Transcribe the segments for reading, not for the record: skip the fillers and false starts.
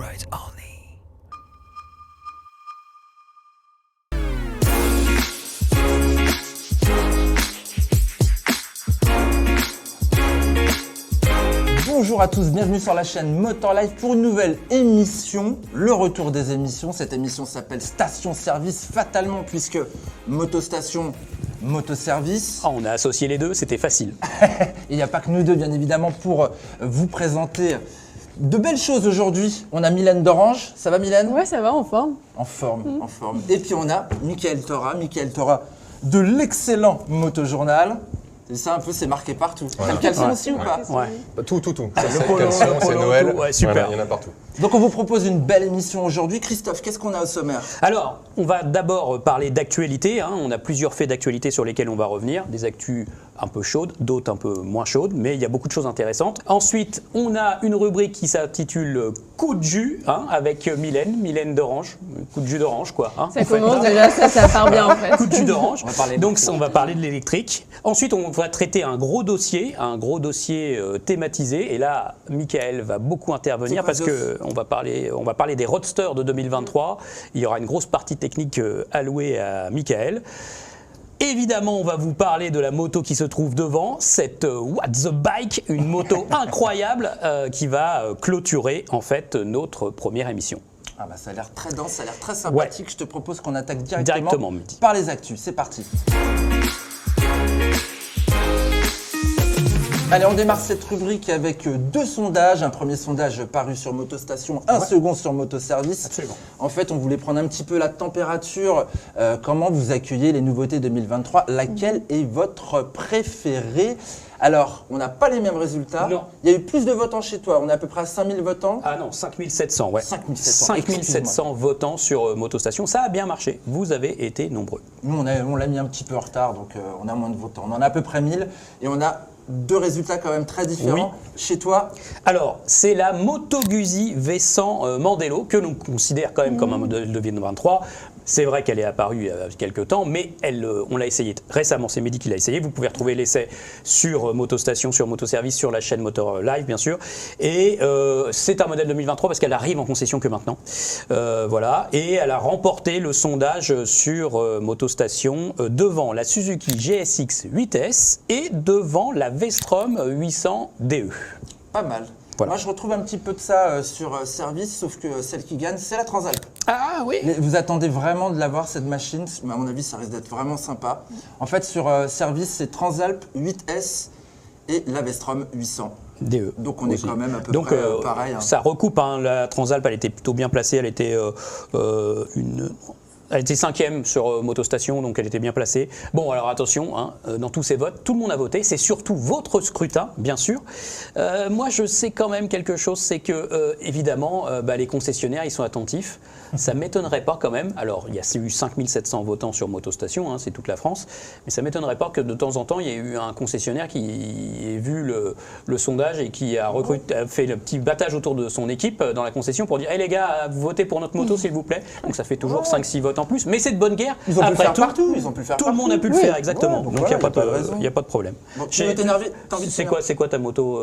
Right only. Bonjour à tous, bienvenue sur la chaîne Motor Life pour une nouvelle émission, le retour des émissions. Cette émission s'appelle Station Service fatalement puisque Motostation, Motoservice. Ah, on a associé les deux, c'était facile. Il n'y a pas que nous deux bien évidemment pour vous présenter de belles choses aujourd'hui. On a Mylène d'Orange, ça va Mylène? Ouais, ça va, en forme. En forme. Et puis on a Mickaël Thora de l'excellent Motojournal. C'est ça un peu, c'est marqué partout. T'as le caleçon aussi ou pas? Ouais. Tout. Le C'est polo, caleçon, le c'est polo, Noël. tout, ouais, super. Voilà, il y en a partout. Donc on vous propose une belle émission aujourd'hui. Christophe, qu'est-ce qu'on a au sommaire? Alors, on va d'abord parler d'actualité. On a plusieurs faits d'actualité sur lesquels on va revenir. Des actus un peu chaudes, d'autres un peu moins chaudes, mais il y a beaucoup de choses intéressantes. Ensuite, on a une rubrique qui s'intitule Coup de jus, avec Mylène d'Orange. Coup de jus d'orange, quoi. Ça commence déjà, ça part bien en fait. Coup de jus d'orange. On va parler Donc, d'électrique. on va parler de l'électrique. Ensuite, on va traiter un gros dossier thématisé. Et là, Mickaël va beaucoup intervenir parce qu'on va parler des roadsters de 2023. Il y aura une grosse partie technique allouée à Mickaël. Évidemment, on va vous parler de la moto qui se trouve devant, cette What the Bike, une moto incroyable qui va clôturer en fait notre première émission. Ah bah ça a l'air très dense, ça a l'air très sympathique. Je te propose qu'on attaque directement Mehdi. par les actus. C'est parti. Allez, on démarre cette rubrique avec deux sondages. Un premier sondage paru sur Motostation, un second sur Motoservice. Absolument. En fait, on voulait prendre un petit peu la température. Comment vous accueillez les nouveautés 2023? Laquelle est votre préférée? Alors, on n'a pas les mêmes résultats. Non. Il y a eu plus de votants chez toi. On est à peu près à 5000 votants. Ah non, 5700, ouais. 5700, 5700 votants sur Motostation. Ça a bien marché. Vous avez été nombreux. Nous, on l'a mis un petit peu en retard, donc on a moins de votants. On en a à peu près 1000 et on a deux résultats quand même très différents. Oui. Chez toi, Alors, c'est la Moto Guzzi V100 Mandello, que l'on considère quand même comme un modèle de 2023. C'est vrai qu'elle est apparue il y a quelques temps, mais on l'a essayé récemment. C'est Mehdi qui l'a essayé. Vous pouvez retrouver l'essai sur Motostation, sur Motoservice, sur la chaîne Motor Live, bien sûr. Et c'est un modèle 2023 parce qu'elle arrive en concession que maintenant. Voilà. Et elle a remporté le sondage sur Motostation devant la Suzuki GSX 8S et devant la V-Strom 800 DE. pas mal. Voilà. Moi, je retrouve un petit peu de ça sur Service, sauf que celle qui gagne, c'est la Transalp. Ah oui. Vous attendez vraiment de l'avoir, cette machine? Mais à mon avis, ça risque d'être vraiment sympa. En fait, sur Service, c'est Transalp 8S et la V-Strom 800. DE. Donc on est quand même à peu Donc, près pareil. Ça recoupe, la Transalp, elle était plutôt bien placée, elle était elle était 5e sur Motostation, donc elle était bien placée. Bon, alors attention, dans tous ces votes, tout le monde a voté. C'est surtout votre scrutin, bien sûr. Moi, je sais quand même quelque chose, c'est que, évidemment, les concessionnaires, ils sont attentifs. Ça ne m'étonnerait pas quand même. Alors, il y a eu 5700 votants sur Motostation, c'est toute la France. Mais ça ne m'étonnerait pas que de temps en temps, il y ait eu un concessionnaire qui ait vu le sondage et qui a fait le petit battage autour de son équipe dans la concession pour dire hey, les gars, votez pour notre moto, s'il vous plaît. Donc, ça fait toujours 5-6 votes en plus. Mais c'est de bonne guerre. Ils ont pu le Après faire tout, partout. Ils ont pu le faire tout le monde a pu le Oui. faire, exactement. Ouais, donc, il voilà, n'y a, de pas de problème. Bon, tu veux t'énerver? T'as envie de C'est t'énerver? quoi ta moto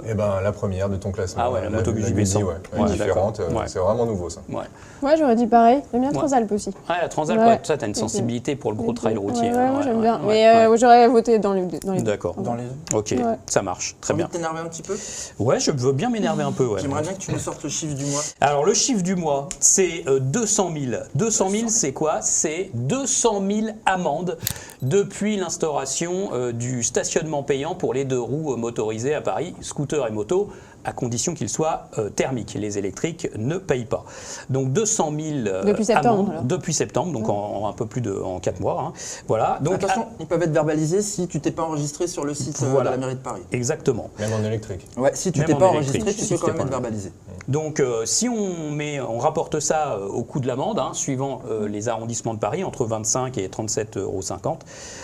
Eh ben, la première de ton classement. Ah ouais, la Moto Guzzi V100. Ouais, Ouais, différente. d'accord. Ouais. C'est vraiment nouveau, ça. Ouais. Ouais, j'aurais dit pareil. J'aime bien Transalp aussi. Ouais, la Transalp, Ouais. ça, t'as une sensibilité pour le gros trail routier. Ouais, moi j'aime bien. ouais, Mais ouais. j'aurais voté dans les deux. D'accord. Dans les... Ok, Ouais. ça marche, très T'as envie bien. de t'énerver un petit peu? Ouais, je veux bien m'énerver un peu. Ouais. J'aimerais bien que tu nous sortes le chiffre du mois. Alors, le chiffre du mois, c'est 200 000. 200 000, c'est quoi? C'est 200 000 amendes depuis l'instauration du stationnement payant pour les deux roues motorisées à Paris, scooter et moto, à condition qu'ils soient thermiques. Les électriques ne payent pas. Donc 200 000 Depuis septembre, amendes alors. depuis septembre, donc en un peu plus en 4 mois. Voilà. Donc, Attention, ils peuvent être verbalisés si tu t'es pas enregistré sur le site Voilà. de la mairie de Paris. exactement. Même en électrique. Ouais, si tu Même t'es en pas électrique, enregistré, tu si peux tu quand t'es même être pas- verbalisé. Donc, si on rapporte ça au coût de l'amende, suivant les arrondissements de Paris, entre 25 et 37,50 €,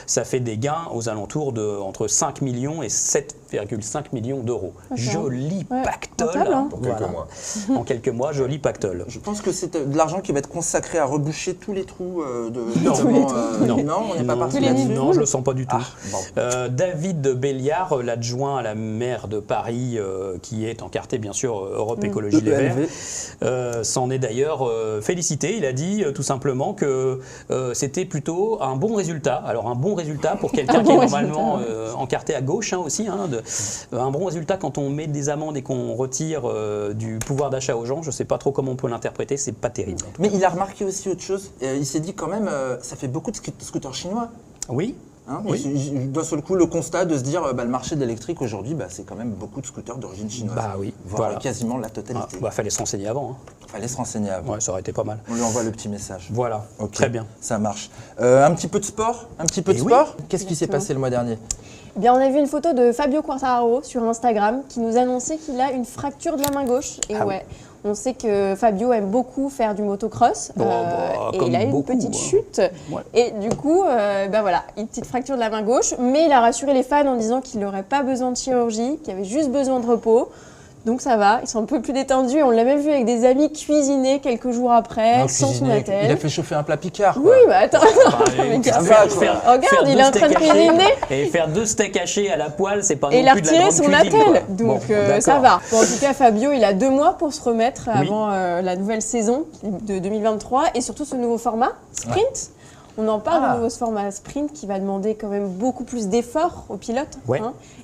ça fait des gains aux alentours de entre 5 millions et 7,5 8,5 millions d'euros. D'accord. Joli Ouais, pactole. rentable, hein. Pour quelques mois. En quelques mois, joli pactole. Je pense que c'est de l'argent qui va être consacré à reboucher tous les trous Non. notamment, Non. on n'est pas parti Tous les là-dessus. nids. Non, je le sens pas du tout. bon. David Béliard, l'adjoint à la maire de Paris, qui est encarté bien sûr Europe Écologie Les Verts, s'en est d'ailleurs félicité. Il a dit tout simplement que c'était plutôt un bon résultat. Alors un bon résultat pour quelqu'un qui est normalement encarté à gauche aussi. Un bon résultat quand on met des amendes et qu'on retire du pouvoir d'achat aux gens. Je ne sais pas trop comment on peut l'interpréter, c'est pas terrible. Mais il a remarqué aussi autre chose. Il s'est dit quand même, ça fait beaucoup de scooters chinois. Oui. Il doit sur le coup le constat de se dire le marché de l'électrique aujourd'hui, c'est quand même beaucoup de scooters d'origine chinoise. Bah oui, voire voilà. quasiment la totalité. Fallait se renseigner avant. Fallait se renseigner avant. Ouais, ça aurait été pas mal. On lui envoie le petit message. Voilà, Ok, très bien. Ça marche. Un petit peu de sport. Qu'est-ce qui s'est passé le mois dernier? Eh bien, on a vu une photo de Fabio Quartararo sur Instagram qui nous annonçait qu'il a une fracture de la main gauche. Et on sait que Fabio aime beaucoup faire du motocross et il a eu une petite chute. Ouais. Et du coup, voilà, une petite fracture de la main gauche. Mais il a rassuré les fans en disant qu'il n'aurait pas besoin de chirurgie, qu'il avait juste besoin de repos. Donc ça va, ils sont un peu plus détendus. On l'a même vu avec des amis cuisiner quelques jours après, sans son attel. Il a fait chauffer un plat Picard. Oui, attends. Mais regarde, il est en train de cuisiner. Et faire 2 steaks hachés à la poêle, c'est pas Et non plus de la grande son cuisine, attel. quoi. Donc Bon, ça va. Bon, en tout cas, Fabio, il a 2 mois pour se remettre Oui. avant la nouvelle saison de 2023 et surtout ce nouveau format, sprint. On en parle du nouveau format sprint qui va demander quand même beaucoup plus d'efforts aux pilotes,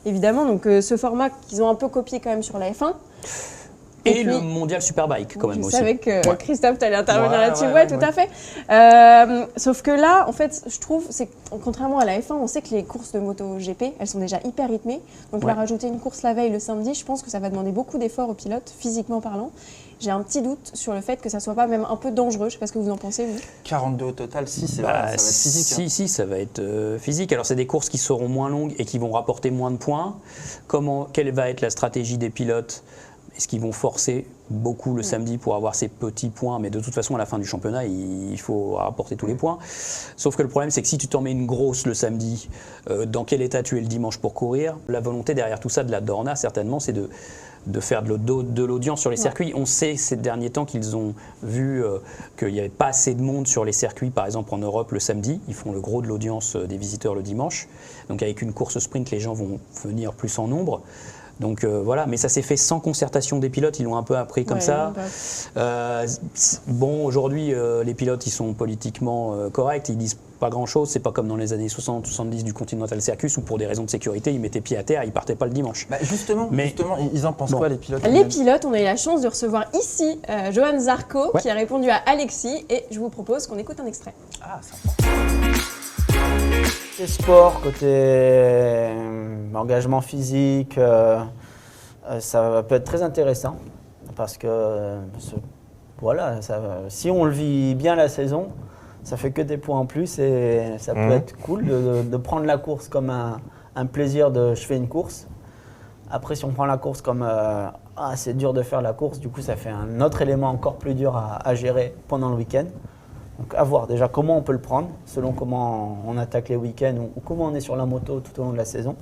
évidemment. Donc ce format qu'ils ont un peu copié quand même sur la F1. Et le mondial Superbike quand même aussi. Je savais que Christophe, tu allais intervenir là-dessus. Tout ouais. à fait. Sauf que là, en fait, je trouve, c'est que, contrairement à la F1, on sait que les courses de MotoGP, elles sont déjà hyper rythmées. Donc, leur rajouter une course la veille le samedi, je pense que ça va demander beaucoup d'efforts aux pilotes, physiquement parlant. J'ai un petit doute sur le fait que ça soit pas même un peu dangereux. Je sais pas ce que vous en pensez, vous. 42 au total, si, c'est vrai, ça va être physique. Si, ça va être physique. Alors, c'est des courses qui seront moins longues et qui vont rapporter moins de points. Quelle va être la stratégie des pilotes ? Est-ce qu'ils vont forcer beaucoup le samedi pour avoir ces petits points? Mais de toute façon, à la fin du championnat, il faut rapporter tous les points. Sauf que le problème, c'est que si tu t'en mets une grosse le samedi, dans quel état tu es le dimanche pour courir? La volonté derrière tout ça de la Dorna, certainement, c'est de faire de l'audience sur les circuits. On sait ces derniers temps qu'ils ont vu qu'il n'y avait pas assez de monde sur les circuits, par exemple en Europe le samedi. Ils font le gros de l'audience des visiteurs le dimanche. Donc avec une course sprint, les gens vont venir plus en nombre. Donc voilà, mais ça s'est fait sans concertation des pilotes, ils l'ont un peu appris comme ça. Bon, aujourd'hui, les pilotes, ils sont politiquement corrects, ils disent pas grand-chose, c'est pas comme dans les années 60-70 du Continental Circus où pour des raisons de sécurité, ils mettaient pied à terre, ils partaient pas le dimanche. Justement, ils en pensent quoi les pilotes? Les pilotes, on a eu la chance de recevoir ici Johan Zarco qui a répondu à Alexis et je vous propose qu'on écoute un extrait. Ah, sympa. Côté sport, côté engagement physique, ça peut être très intéressant parce que si on le vit bien la saison, ça fait que des points en plus et ça peut être cool de prendre la course comme un plaisir de je fais une course. Après, si on prend la course comme c'est dur de faire la course, du coup ça fait un autre élément encore plus dur à gérer pendant le week-end. Donc à voir déjà comment on peut le prendre, selon comment on attaque les week-ends ou comment on est sur la moto tout au long de la saison.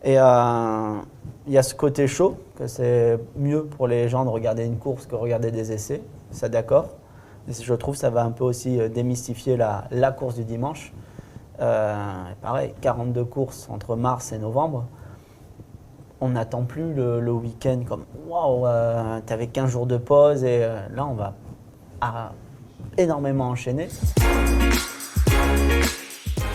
Et il y a ce côté chaud, que c'est mieux pour les gens de regarder une course que regarder des essais, ça d'accord. Et je trouve que ça va un peu aussi démystifier la course du dimanche. Pareil, 42 courses entre mars et novembre. On n'attend plus le week-end comme waouh, t'avais 15 jours de pause et là on va énormément enchaîner.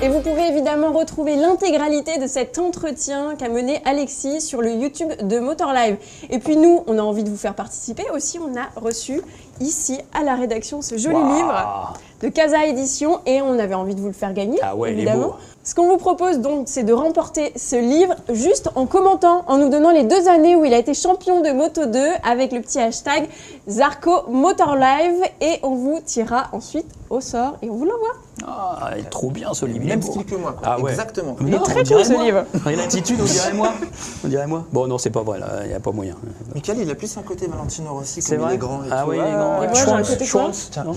Et vous pourrez évidemment retrouver l'intégralité de cet entretien qu'a mené Alexis sur le YouTube de Motor Live. Et puis nous, on a envie de vous faire participer aussi. On a reçu ici à la rédaction ce joli livre de Casa Édition et on avait envie de vous le faire gagner, évidemment. Ce qu'on vous propose donc, c'est de remporter ce livre juste en commentant, en nous donnant les 2 années où il a été champion de Moto 2 avec le petit hashtag Zarco Motor Live et on vous tirera ensuite au sort et on vous l'envoie. Ah, il est trop bien ce livre. Même style que moi, quoi. Exactement. Il est très cool ce livre. L'attitude, on dirait moi. Bon, non, c'est pas vrai, il n'y a pas moyen. Michael, il a plus un côté Valentino Rossi C'est comme vrai. il est grand et ah tout. Oui, il est Et moi, j'ai un côté quoi? Tiens, Non,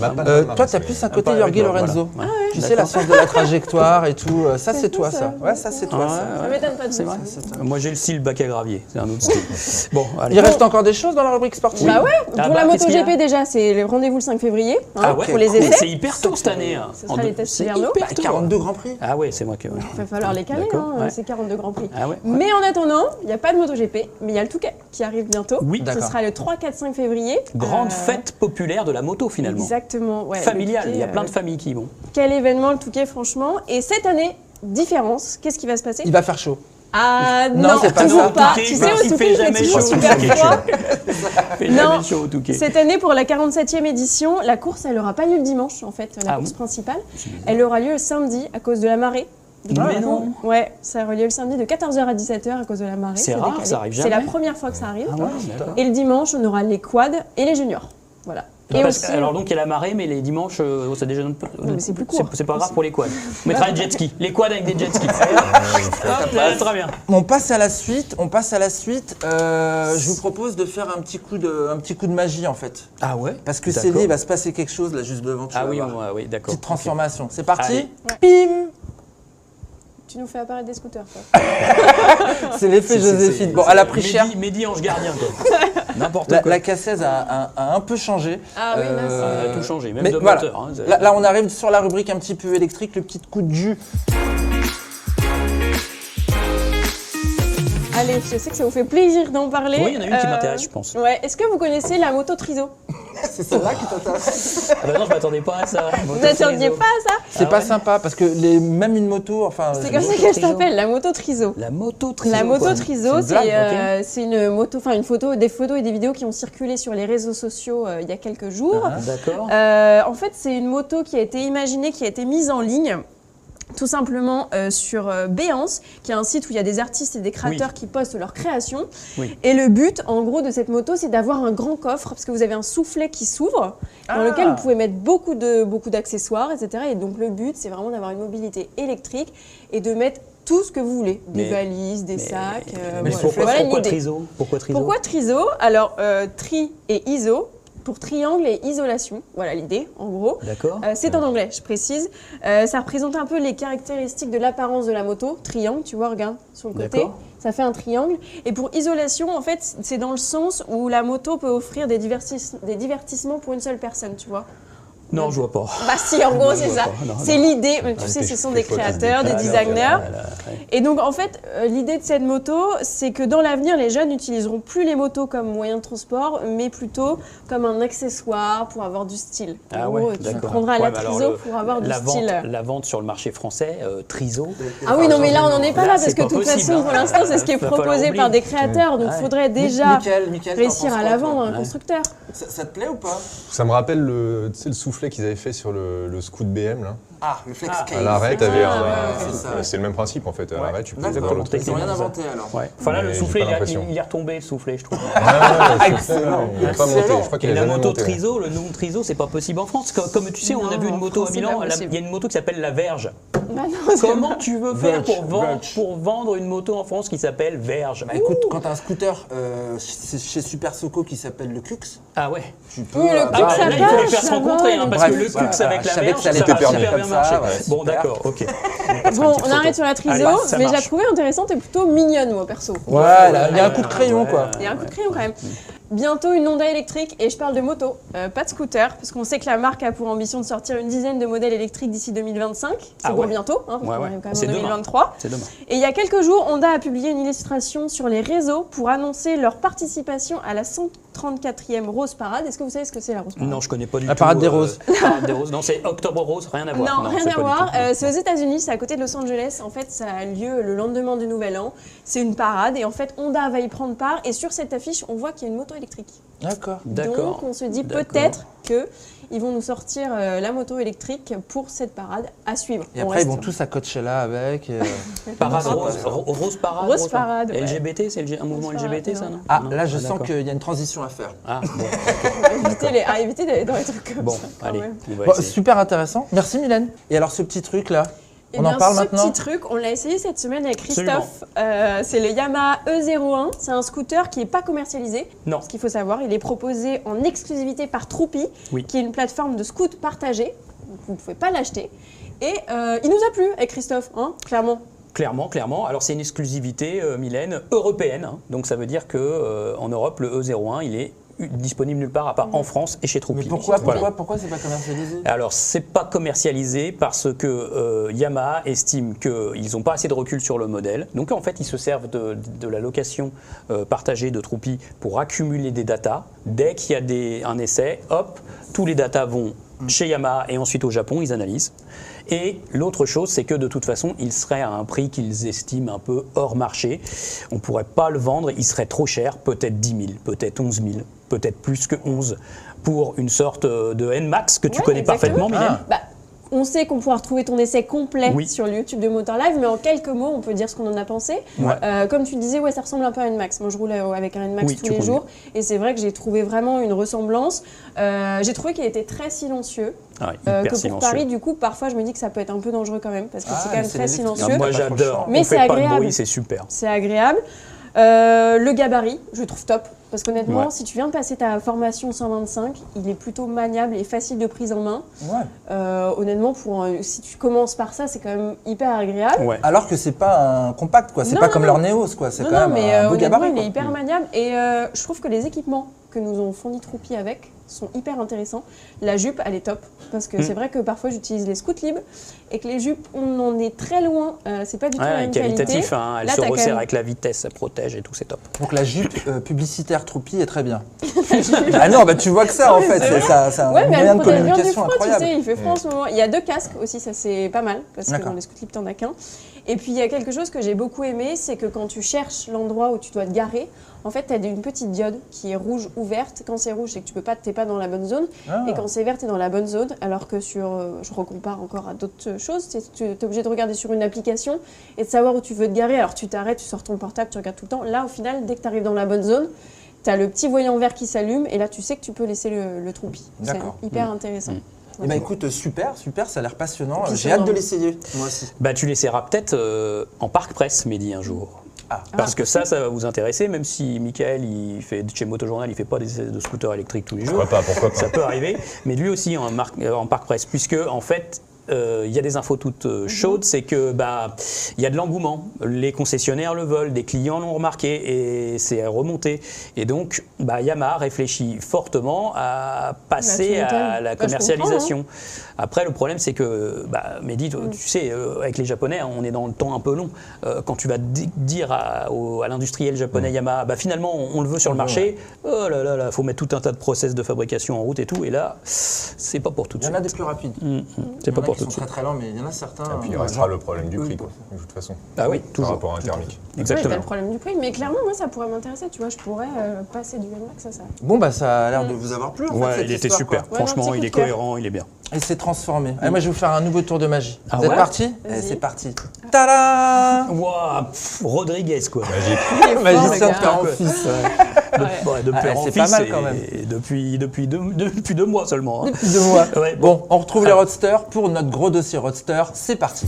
toi, t'as plus un côté pas Jorge avec moi, Lorenzo. voilà. Tu sais, la science de la trajectoire et tout. Ça, c'est toi, ça. Ouais, ça, c'est toi, ça. Ça m'étonne pas de C'est vous. vrai. Moi, j'ai le style bac à gravier. C'est un autre style. Bon, allez. Il reste encore des choses dans la rubrique sportive? Bah ouais, Ah pour bah, la qu'est-ce qu'il y a MotoGP déjà, c'est le rendez-vous le 5 février hein, Ah ouais, pour les mais essais. c'est hyper tôt cette année. Hein. Ce sera les tests C'est hivernaux. hyper tôt. 42 Grands Prix. Ah ouais, c'est moi qui. Il va falloir les caler, D'accord, hein, ouais. c'est 42 Grands Prix. Ah ouais. Mais en attendant, il n'y a pas de MotoGP, mais il y a le Touquet qui arrive bientôt. Oui. Ce D'accord. sera le 3, 4, 5 février. Grande Euh, fête populaire de la moto finalement. Exactement, ouais. Familiale, le il y a Touquet, plein de familles qui y vont. Quel événement le Touquet, franchement. Et cette année, différence, qu'est-ce qui va se passer? Il va faire chaud. Ah Non, non, c'est pas toujours ça. pas. Touquet, Tu sais, au il Touquet, fait il fait jamais toujours chaud. super froid. Il fait Non. jamais chaud au Touquet. Cette année, pour la 47e édition, la course, elle n'aura pas lieu le dimanche, en fait, la Ah course bon principale. Elle aura lieu le samedi à cause de la marée. Mais non. Ouais, ça aura lieu le samedi de 14h à 17h à cause de la marée. C'est rare, décalé. ça arrive C'est la jamais. première fois que ça arrive. Ah ouais, d'accord. Et le dimanche, on aura les quads et les juniors. Voilà. Et Parce- aussi, alors donc il y a la marée, mais les dimanches, ça déjà. mais c'est plus court. C'est pas grave pour les quads. On mettra des jet skis. Les quads avec des jet skis. Hop, là, très bien. On passe à la suite. Je vous propose de faire un petit coup de magie en fait. Ah ouais. Parce que D'accord. Céline, il va se passer quelque chose là juste devant. Tu Ah vas oui, voir. oui, d'accord. Petite transformation. C'est parti. Allez. Pim. tu nous fais apparaître des scooters, toi. C'est l'effet Joséphine. Bon, elle a pris cher. Mehdi Ange Gardien, quoi. N'importe quoi. La cassaise a un peu changé. Ah oui, là, Ça a tout changé, même mais de voilà. moteur. Hein. Là, on arrive sur la rubrique un petit peu électrique, le petit coup de jus. Allez, je sais que ça vous fait plaisir d'en parler. Oui, il y en a une qui m'intéresse, je pense. Ouais, est-ce que vous connaissez la moto Triso? C'est celle-là qui t'intéresse. Ah bah non, je m'attendais pas à ça. Vous n'attendiez pas à ça? C'est Ah pas ouais. sympa parce que même une moto, enfin. C'est comme ça qu'elle s'appelle, la moto Triso. La moto Triso. La moto quoi. Triso, C'est une blague, c'est une moto, enfin des photos et des vidéos qui ont circulé sur les réseaux sociaux il y a quelques jours. ok. D'accord. En fait, c'est une moto qui a été imaginée, qui a été mise en ligne. Tout simplement sur Behance, qui est un site où il y a des artistes et des créateurs qui postent leurs créations. Oui. Et le but, en gros, de cette moto, c'est d'avoir un grand coffre, parce que vous avez un soufflet qui s'ouvre, dans lequel vous pouvez mettre beaucoup d'accessoires, etc. Et donc le but, c'est vraiment d'avoir une mobilité électrique et de mettre tout ce que vous voulez. Des valises, des sacs. Mais voilà. pourquoi, Voilà une pourquoi idée. Triso Pourquoi Triso Pourquoi Triso? Alors, tri et ISO, pour triangle et isolation. Voilà l'idée, en gros. D'accord. C'est en anglais, je précise. Ça représente un peu les caractéristiques de l'apparence de la moto. Triangle, tu vois, regarde, sur le côté. D'accord. Ça fait un triangle. Et pour isolation, en fait, c'est dans le sens où la moto peut offrir des divertissements pour une seule personne, tu vois. Non, je vois pas. Bah si, en gros, c'est vois ça. pas, non, C'est non. l'idée. Mais tu Ah, sais, t'es- ce sont t'es des folle, créateurs, des Ah, designers. ouais. Et donc, en fait, l'idée de cette moto, c'est que dans l'avenir, les jeunes n'utiliseront plus les motos comme moyen de transport, mais plutôt comme un accessoire pour avoir du style. En Ah gros, ouais, tu d'accord. prendras Ouais, la mais alors, Triso pour avoir du la style. la vente sur le marché français, Triso. Ah oui, non, mais là, on n'en est pas Là, là, parce c'est que de pas toute possible, façon, hein. pour l'instant, c'est ce qui est Va falloir proposé par oublier. des créateurs, donc il Ouais. faudrait déjà Mickaël, réussir à la vendre à un Ouais. constructeur. Ça te plaît ou pas? Ça me rappelle le soufflet qu'ils avaient fait sur le scoot BM là. Ah, le flex case. À l'arrêt, t'avais Ah, c'est ça. c'est le même principe en fait. À l'arrêt, tu peux D'accord, faire l'autre truc. ils n'ont rien inventé alors. Ouais. Enfin là, Mais le j'ai soufflet, pas l'impression. il est retombé, le soufflet, je trouve. Ah, le soufflet, Excellent. il n'a pas monté. Je crois qu'il Et a la jamais moto monté. Triso, le nom Triso, c'est pas possible en France. Comme tu sais, on a Non, vu une en moto à France, c'est Milan, pas possible. il y a une moto qui s'appelle la Verge. Bah non, c'est Comment tu veux faire Verge. pour vendre une moto en France qui s'appelle Verge? Bah écoute, quand t'as un scooter chez Super Soco qui s'appelle le Cux, Ah ouais. tu peux. Oui, le Ah Cux, bah, ça là, il fallait marche, faire se ça rencontrer, va. hein, parce que Bref, le Cux voilà, avec je la savais Verge, que ça ça allait va te permis super comme bien ça, marcher. ouais, Bon, super. d'accord, ok. Bon, on arrête sur la Triso, Allez, ça mais je la marche. trouvais intéressante et plutôt mignonne, moi, perso. Voilà, il y a un coup de crayon quoi. Il y a un coup de crayon quand même. Bientôt une Honda électrique, et je parle de moto, pas de scooter, parce qu'on sait que la marque a pour ambition de sortir une dizaine de modèles électriques d'ici 2025. C'est Ah pour ouais. bientôt, hein, parce Ouais, qu'on ouais. arrive quand même C'est en demain. 2023. C'est dommage. Et il y a quelques jours, Honda a publié une illustration sur les réseaux pour annoncer leur participation à la 134e Rose Parade. Est-ce que vous savez ce que c'est la Rose Parade? Non, je connais pas du La tout. parade des roses. Parade des roses. Non, c'est Octobre Rose, rien à voir. Non, rien c'est à pas du voir. tout. C'est aux États-Unis, c'est à côté de Los Angeles. En fait, ça a lieu le lendemain du Nouvel An. C'est une parade et en fait, Honda va y prendre part. Et sur cette affiche, on voit qu'il y a une moto électrique. D'accord. D'accord. Donc, on se dit D'accord. peut-être qu'ils vont nous sortir la moto électrique pour cette parade à suivre. Et On après, ils reste- vont tous à Coachella avec. Parade Non, rose, c'est pas ça. rose parade. Rose parade, ouais. LGBT, c'est un mouvement Rose LGBT, parade, ça, non? Ah, Non là, je sens d'accord. qu'il y a une transition à faire. Ah, bon, éviter d'aller dans les trucs comme bon, ça. quand allez, même. on va Bon, essayer. super intéressant. Merci Mylène. Et alors, ce petit truc là, Eh On bien, en parle ce maintenant petit truc, on l'a essayé cette semaine avec Absolument. Christophe. C'est le Yamaha E01. C'est un scooter qui n'est pas commercialisé. Non. Ce qu'il faut savoir, il est proposé en exclusivité par Troupi, Oui. qui est une plateforme de scoot partagée. Donc vous ne pouvez pas l'acheter. Et il nous a plu avec Christophe, hein, clairement. Clairement. Alors c'est une exclusivité, Mylène, européenne. Hein. Donc ça veut dire que en Europe, le E01, il est disponible nulle part à part en France et chez Troupi. Mais pourquoi Voilà. c'est pas commercialisé? Alors, c'est pas commercialisé parce que Yamaha estime qu'ils n'ont pas assez de recul sur le modèle. Donc, en fait, ils se servent de la location partagée de Troupi pour accumuler des datas. Dès qu'il y a un essai, hop, tous les datas vont chez Yamaha et ensuite au Japon, ils analysent. Et l'autre chose, c'est que de toute façon, il serait à un prix qu'ils estiment un peu hors marché. On ne pourrait pas le vendre, il serait trop cher, peut-être 10 000, peut-être 11 000, peut-être plus que 11, pour une sorte de N-Max que tu Ouais, connais exactement. parfaitement, Mylène. Bah, on sait qu'on pourra retrouver ton essai complet Oui. sur le YouTube de Motor Live, mais en quelques mots, on peut dire ce qu'on en a pensé. Ouais. Comme tu disais, ouais, ça ressemble un peu à une Max. Moi, je roule avec un N-Max Oui, tous tu les roules jours, et c'est vrai que j'ai trouvé vraiment une ressemblance. J'ai trouvé qu'il était très silencieux. Ah, Que hyper pour silencieux. Paris, du coup, parfois, je me dis que ça peut être un peu dangereux quand même, parce que c'est quand même c'est très l'électrique. silencieux. Ah, moi Pas trop j'adore, chiant. Mais on c'est fait pas de agréable. bruit, c'est super. C'est agréable. Le gabarit, je le trouve top. Parce qu'honnêtement, Ouais. si tu viens de passer ta formation 125, il est plutôt maniable et facile de prise en main. Ouais. Honnêtement, si tu commences par ça, c'est quand même hyper agréable. Ouais. Alors que c'est pas un compact, quoi. C'est Non, pas non, comme non. leur Neos, quoi. C'est Non, quand non, même mais un beau honnêtement, gabarit, il quoi. est hyper maniable. Et je trouve que les équipements que nous ont fournis Troupi avec sont hyper intéressants. La jupe, elle est top. Parce que c'est vrai que parfois, j'utilise les scouts libres et que les jupes, on en est très loin. C'est pas du tout la Ouais, même qualitatif, qualité. hein, elle Là, se t'as quand resserre même- avec la vitesse, ça protège et tout, c'est top. Donc la jupe publicitaire Troupi est très bien. Ah non, bah tu vois que ça en fait. C'est un Ouais, mais moyen elle de protège bien du communication froid, tu incroyable. sais, il fait froid en ce moment. Il y a 2 casques aussi, ça c'est pas mal, parce que D'accord. dans les scouts libres, t'en as qu'un. Et puis il y a quelque chose que j'ai beaucoup aimé, c'est que quand tu cherches l'endroit où tu dois te garer, en fait, tu as une petite diode qui est rouge ou verte. Quand c'est rouge, c'est que tu t'es pas dans la bonne zone. Ah. Et quand c'est vert, tu es dans la bonne zone. Alors que je recompare encore à d'autres choses, tu es obligé de regarder sur une application et de savoir où tu veux te garer. Alors tu t'arrêtes, tu sors ton portable, tu regardes tout le temps. Là, au final, dès que tu arrives dans la bonne zone, tu as le petit voyant vert qui s'allume et là, tu sais que tu peux laisser le Troupi. C'est D'accord. hyper intéressant. Eh ben écoute, super, ça a l'air passionnant. Et puis, J'ai c'est hâte de dans- l'essayer, moi aussi. Bah, tu l'essaieras peut-être en parc presse, Mehdi, un jour. Ah. Parce que ça va vous intéresser, même si Michael, chez Motojournal, il fait pas des essais de scooter électriques tous les jours. Pourquoi pas. Ça peut arriver, mais lui aussi en parc presse, puisque en fait, il y a des infos toutes chaudes, c'est que il y a de l'engouement. Les concessionnaires le veulent, des clients l'ont remarqué et c'est remonté. Et donc, Yamaha réfléchit fortement à passer tu m'étonnes. à la Bah, je commercialisation. Après, le problème, c'est que, Mehdi, tu sais, avec les Japonais, on est dans le temps un peu long. Quand tu vas dire à l'industriel japonais Yamaha, finalement, on le veut sur le marché, oh là là, faut mettre tout un tas de process de fabrication en route et tout. Et là, c'est pas pour tout de Il y en suite. a des plus rapides. C'est pas pour Qui tout sont de très suite. très lents, mais il y en a certains. Et puis il genre- restera le problème du eux, prix, ils quoi, de toute façon. Ah oui, Par toujours. rapport à un thermique. Ouais, t'as Exactement. le problème du prix, mais clairement, moi, ça pourrait m'intéresser. Tu vois, je pourrais passer du N-Max à ça. Bon, ça a l'air de vous avoir plu en fait. Ouais, cette il était histoire, super. quoi. Ouais, Franchement, non, petit il est coup de cœur. cohérent, il est bien. Il s'est transformé. Allez, moi, je vais vous faire un nouveau tour de magie. Ah Vous êtes ouais partis Vas-y. C'est parti. Tada Waouh, Rodriguez, quoi. Magicien le de gars. père en fils. De père en c'est fils, pas mal, quand même. et depuis 2 mois seulement. hein. Depuis 2 mois. Ouais, Bon, on retrouve les roadsters pour notre gros dossier roadster. C'est parti.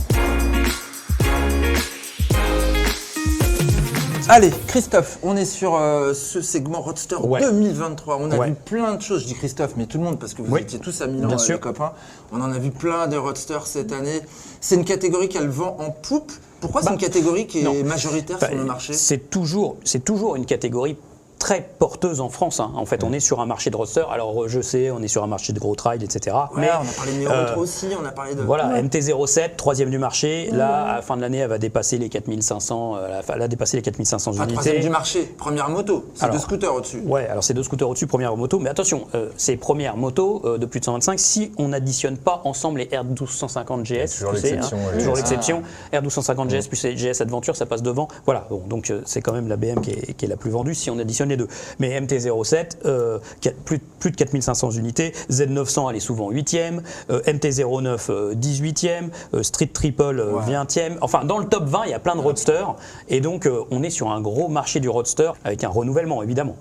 Allez, Christophe, on est sur ce segment Roadster Ouais. 2023. On a Ouais. vu plein de choses. Je dis Christophe, mais tout le monde, parce que vous Oui. étiez tous à Milan, Bien les sûr. copains. On en a vu plein de Roadsters cette année. C'est une catégorie qui a le vent en poupe. Pourquoi c'est une catégorie qui est non. majoritaire sur le marché? C'est toujours une catégorie très porteuse en France. hein. En fait, on est sur un marché de roadster. Alors, je sais, on est sur un marché de gros trail, etc. Ouais, mais on a parlé de Niro 3 aussi, on a parlé de... voilà, MT-07, troisième du marché. Là, à la fin de l'année, elle va dépasser les 4500. Elle a dépassé les 4500 Ah, troisième unités. du marché, première moto. C'est Alors, 2 scooters au-dessus. Ouais, alors c'est 2 scooters au-dessus, première moto. Mais attention, ces premières motos de plus de 125, si on n'additionne pas ensemble les R1250 GS, Toujours tu sais, l'exception, ouais. toujours Ah. l'exception, R1250 GS plus les GS Adventure, ça passe devant. Voilà, bon, donc c'est quand même la BM qui est la plus vendue si on additionne les deux. deux. Mais MT-07, plus de 4500 unités, Z900 elle est souvent 8e, MT-09 18e, Street Triple 20e. Enfin, dans le top 20, il y a plein de roadsters. Et donc, on est sur un gros marché du roadster avec un renouvellement, évidemment.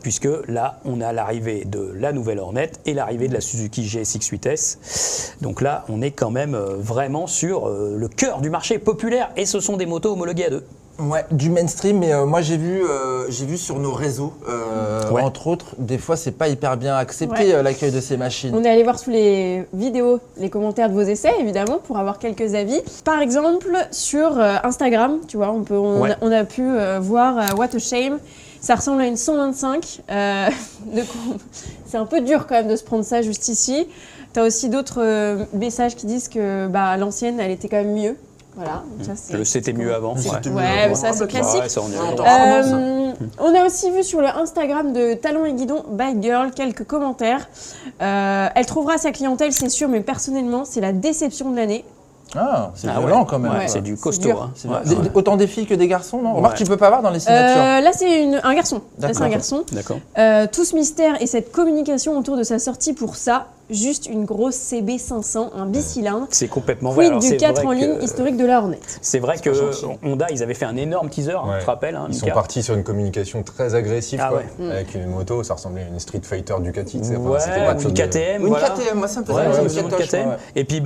Puisque là, on a l'arrivée de la nouvelle Hornet et l'arrivée de la Suzuki GSX-8S. Donc là, on est quand même vraiment sur le cœur du marché populaire et ce sont des motos homologuées à deux. Ouais, du mainstream, mais moi j'ai vu sur nos réseaux, entre autres, des fois c'est pas hyper bien accepté l'accueil de ces machines. On est allé voir sous les vidéos, les commentaires de vos essais, évidemment, pour avoir quelques avis. Par exemple, sur Instagram, tu vois, on a pu voir What a Shame. Ça ressemble à une 125. C'est un peu dur quand même de se prendre ça juste ici. Tu as aussi d'autres messages qui disent que l'ancienne, elle était quand même mieux. Voilà. Donc ça, c'était mieux avant. Ouais, ça c'est classique. Ouais, ça, on on a aussi vu sur le Instagram de Talons et Guidons by Girl quelques commentaires. Elle trouvera sa clientèle, c'est sûr, mais personnellement, c'est la déception de l'année. Ah, c'est violent quand même. Ouais, c'est du costaud. Autant des filles que des garçons, non? Remarque, tu peux pas voir dans les signatures. Là, c'est un garçon. Là, c'est un garçon. D'accord. Tout ce mystère et cette communication autour de sa sortie pour ça, juste une grosse CB500, un bicylindre. C'est complètement vrai. Quid du 4 en ligne historique de la Hornet. C'est vrai que Honda, ils avaient fait un énorme teaser, tu te rappelles Ils sont partis sur une communication très agressive, avec une moto, ça ressemblait à une Street Fighter Ducati. Ou une KTM. Une KTM, moi ça me faisait une KTM. Et puis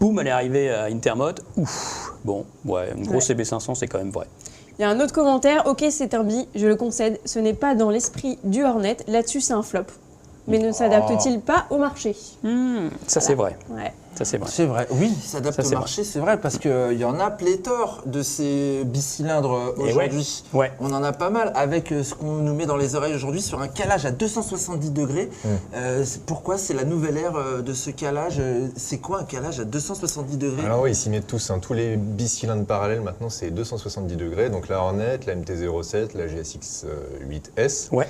boum, elle est arrivée à Intermot. Ouf, bon, une grosse CB500, c'est quand même vrai. Il y a un autre commentaire, ok c'est un bi, je le concède, ce n'est pas dans l'esprit du Hornet, là-dessus c'est un flop. Mais ne s'adapte-t-il pas au marché? Ça c'est vrai. Ouais. Ça c'est vrai. C'est vrai, oui, il s'adapte au marché, c'est vrai, parce qu'il y en a pléthore de ces bicylindres aujourd'hui. On en a pas mal avec ce qu'on nous met dans les oreilles aujourd'hui sur un calage à 270 degrés. Pourquoi c'est la nouvelle ère de ce calage? C'est quoi un calage à 270 degrés? Alors oui, ils s'y mettent tous. Tous les bicylindres parallèles maintenant, c'est 270 degrés. Donc la Hornet, la MT-07, la GSX-8S. Ouais.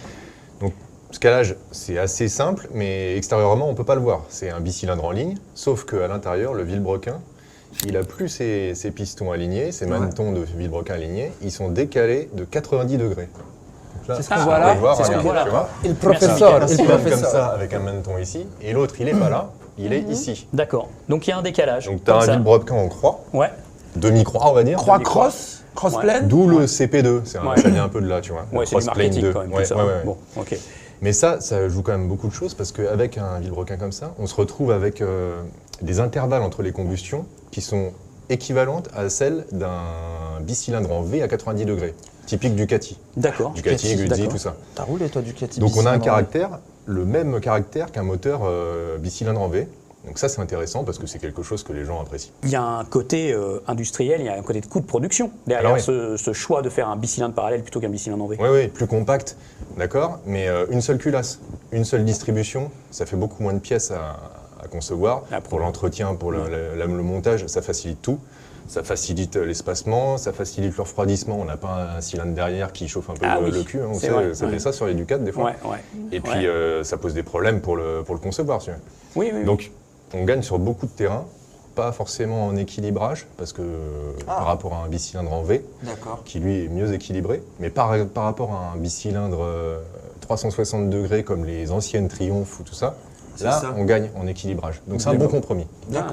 Donc, ce calage, c'est assez simple, mais extérieurement, on ne peut pas le voir. C'est un bicylindre en ligne, sauf qu'à l'intérieur, le vilebrequin, il n'a plus ses pistons alignés, ses manetons de vilebrequin alignés, ils sont décalés de 90 degrés. C'est ce qu'on voit là. Et le professeur. Comme ça, avec un maneton ici, et l'autre, il n'est pas là, il est ici. D'accord. Donc il y a un décalage. Donc tu as un vilebrequin en croix, demi-croix, on va dire. Croix cross-plane. D'où le CP2, ça vient un peu de là, tu vois. Ouais, c'est du marketing quand même. Bon, ok. Mais ça joue quand même beaucoup de choses parce qu'avec un vilebrequin comme ça, on se retrouve avec des intervalles entre les combustions qui sont équivalentes à celles d'un bicylindre en V à 90 degrés, typique Ducati. D'accord. Ducati, Guzzi, tout ça. T'as roulé toi Ducati? Donc on a un caractère, le même caractère qu'un moteur bicylindre en V. Donc ça, c'est intéressant parce que c'est quelque chose que les gens apprécient. Il y a un côté industriel, il y a un côté de coût de production derrière ce choix de faire un bicylindre parallèle plutôt qu'un bicylindre en V. Oui, plus compact, d'accord, mais une seule culasse, une seule distribution, ça fait beaucoup moins de pièces à concevoir. Pour l'entretien, pour le montage, ça facilite tout. Ça facilite l'espacement, ça facilite le refroidissement. On n'a pas un cylindre derrière qui chauffe un peu le cul. On sait, ça fait ça sur les Ducats des fois. Et puis ça pose des problèmes pour le concevoir. Oui. Donc, on gagne sur beaucoup de terrain, pas forcément en équilibrage, parce que par rapport à un bicylindre en V, qui lui est mieux équilibré, mais par rapport à un bicylindre 360 degrés comme les anciennes Triumph ou tout ça, on gagne en équilibrage. Donc c'est un bon compromis.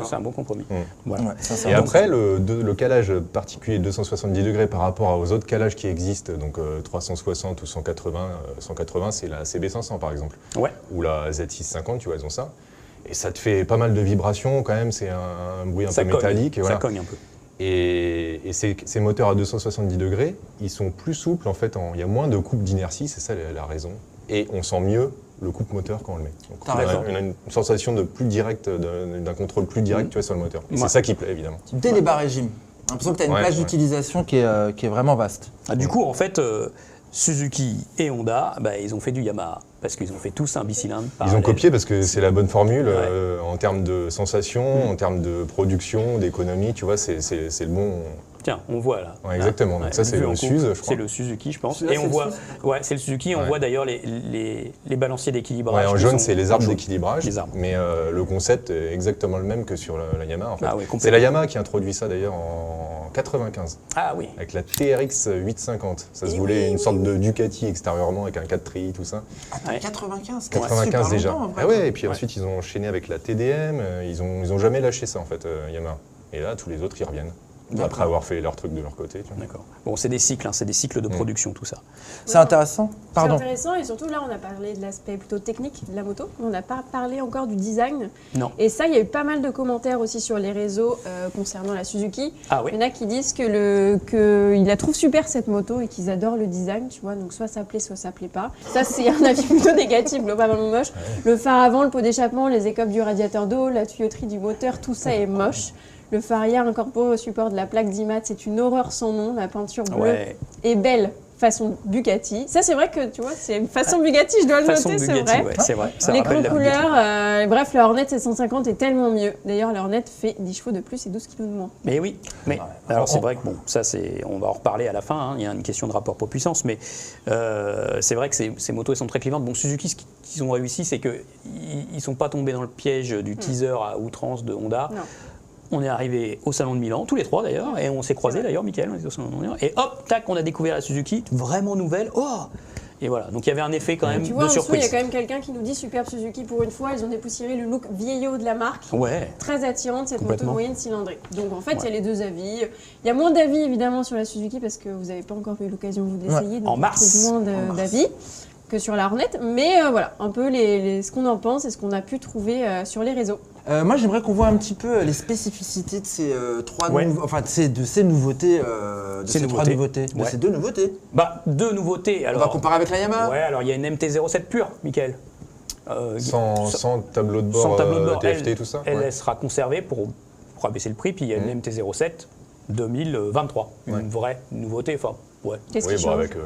C'est un bon compromis. Voilà. Et après, le calage particulier 270 degrés par rapport aux autres calages qui existent, donc 360 ou 180, c'est la CB500 par exemple, ou la Z650, tu vois, elles ont ça. Et ça te fait pas mal de vibrations quand même, c'est un bruit un peu métallique. Et ça cogne un peu. Et ces moteurs à 270 degrés, ils sont plus souples en fait, il y a moins de coupe d'inertie, c'est ça la raison. Et on sent mieux le coupe moteur quand on le met. Donc on a une sensation de plus direct, d'un contrôle plus direct tu vois, sur le moteur. Et c'est ça qui plaît évidemment. Dès les bas régimes, j'ai l'impression que tu as une plage d'utilisation qui est vraiment vaste. Du coup, en fait, Suzuki et Honda, ils ont fait du Yamaha. Parce qu'ils ont fait tous un bicylindre parallèle. Ils ont copié parce que c'est la bonne formule en termes de sensation, en termes de production, d'économie, tu vois, c'est le bon... Tiens, on voit là. Ouais, exactement. Donc ça, c'est vu le en Suze, coupe, je crois. C'est le Suzuki, je pense. Celui-là, Et on c'est le voit, Suze. ouais, c'est le Suzuki. On Ouais. voit d'ailleurs les balanciers d'équilibrage. Ouais, en qui jaune, sont c'est les en arbres jaune. d'équilibrage, Les arbres. mais le concept est exactement le même que sur la Yamaha. En fait. Ah ouais, complètement. C'est la Yamaha qui a introduit ça d'ailleurs en 95, Ah oui. avec la TRX 850. Ça se voulait une sorte de Ducati extérieurement avec un 4 treillis, tout ça. Attends, Ouais. 95, 95 déjà. Longtemps, en vrai. Ah ouais, et puis ensuite ils ont enchaîné avec la TDM, ils ont jamais lâché ça en fait, Yamaha. Et là, tous les autres, ils reviennent. Après avoir fait leur truc de leur côté. Tu vois. D'accord. Bon, c'est des cycles, c'est des cycles de production, tout ça. C'est intéressant. Pardon. C'est intéressant et surtout là on a parlé de l'aspect plutôt technique de la moto, on n'a pas parlé encore du design. Non. Et ça, il y a eu pas mal de commentaires aussi sur les réseaux concernant la Suzuki. Ah oui. Il y en a qui disent qu'ils la trouvent super cette moto et qu'ils adorent le design, tu vois, donc soit ça plaît, soit ça plaît pas. Ça c'est un avis plutôt négatif, globalement moche. Le phare avant, le pot d'échappement, les écopes du radiateur d'eau, la tuyauterie du moteur, tout ça est moche. Le phare arrière incorporé au support de la plaque d'IMAT, c'est une horreur sans nom. La peinture bleue Ouais. est belle, façon Bugatti. Ça, c'est vrai que, tu vois, c'est une façon Bugatti, je dois le Façon noter, c'est Bugatti, vrai. ouais, c'est vrai. Ça L'écran rappelle la Bugatti. couleur, bref, la Hornet 750 est tellement mieux. D'ailleurs, la Hornet fait 10 chevaux de plus et 12 kilos de moins. Mais oui, mais alors c'est vrai que bon, ça c'est, on va en reparler à la fin. Hein, il y a une question de rapport poids-puissance, mais c'est vrai que ces motos elles sont très clivantes. Bon, Suzuki, ce qu'ils ont réussi, c'est que ils sont pas tombés dans le piège du teaser à outrance de Honda. Non. On est arrivé au salon de Milan, tous les trois d'ailleurs, et on s'est croisés d'ailleurs, Mickaël, on était au salon de Milan, et hop, tac, on a découvert la Suzuki, vraiment nouvelle. Oh, et voilà, donc il y avait un effet quand même Tu vois, de en dessous, il y a surprise. quand même quelqu'un qui nous dit superbe Suzuki pour une fois. Ils ont dépoussiéré le look vieillot de la marque. Ouais. Très attirante cette moto Complètement. moyenne cylindrée. Donc en fait, il y Ouais. a les deux avis. Il y a moins d'avis évidemment sur la Suzuki parce que vous n'avez pas encore eu l'occasion vous d'essayer. Donc En mars. on trouve moins d'avis que sur la Hornet. Mais voilà, un peu ce qu'on en pense et ce qu'on a pu trouver sur les réseaux. Moi, j'aimerais qu'on voit un petit peu les spécificités de ces trois Ouais. enfin de ces nouveautés, trois nouveautés, de Ouais. ces deux nouveautés. Bah, deux nouveautés. On Alors, va comparer avec la Yamaha. ouais, alors il y a une MT-07 pure, Mickaël. Sans tableau de bord, Sans tableau de bord, TFT, tout ça. elle ouais. sera conservée pour abaisser le prix. Puis il y a une MT-07 2023, une vraie nouveauté. Enfin, ouais. Qu'est-ce Oui, qui bon, change avec le